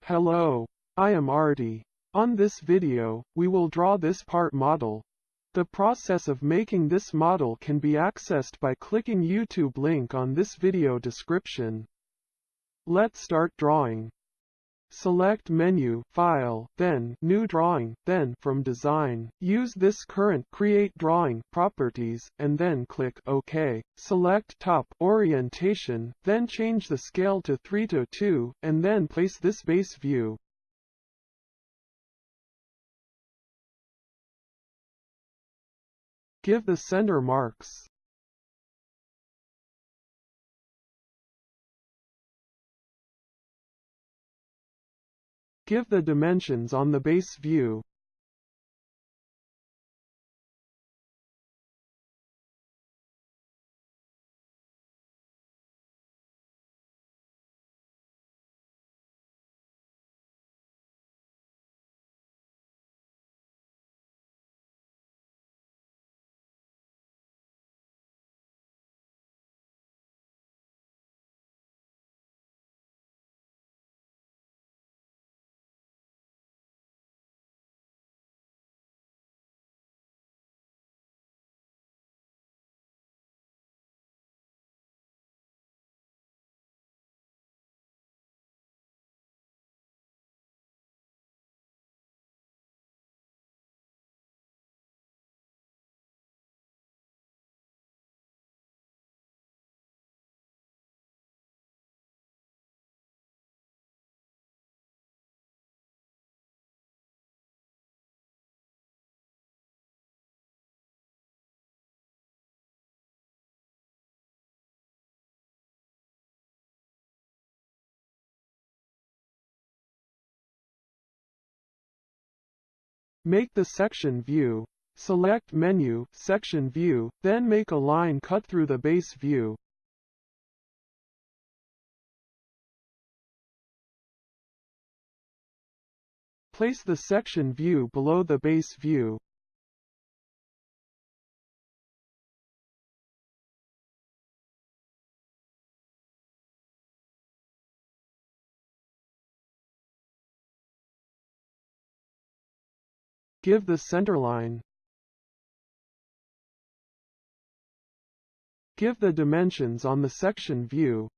Hello, I am Artie. On this video, we will draw this part model. The process of making this model can be accessed by clicking YouTube link on this video description. Let's start drawing. Select Menu, File, then New Drawing, then from Design. Use this current Create Drawing properties, and then click OK. Select Top Orientation, then change the scale to 3:2, and then place this base view. Give the center marks. Give the dimensions on the base view. Make the section view. Select Menu, Section View, then make a line cut through the base view. Place the section view below the base view. Give the centerline. Give the dimensions on the section view.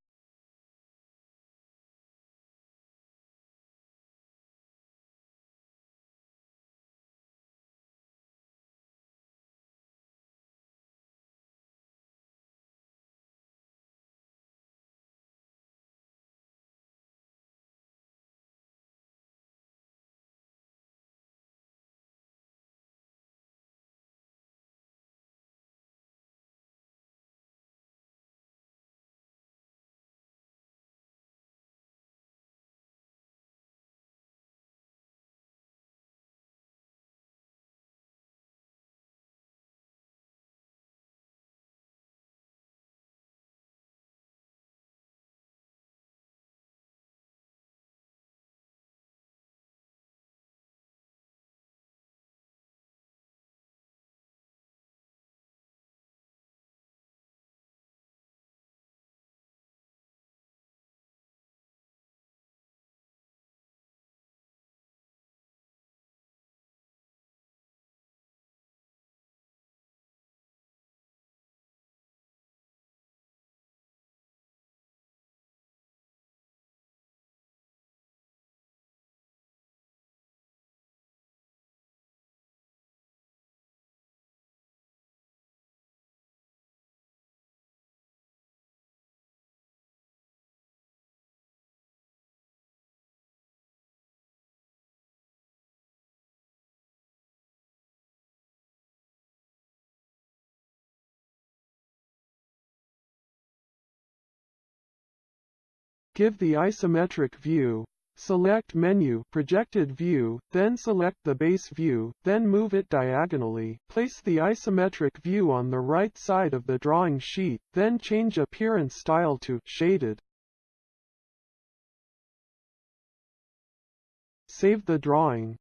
Give the isometric view. Select Menu, Projected View, then select the base view, then move it diagonally. Place the isometric view on the right side of the drawing sheet, then change appearance style to Shaded. Save the drawing.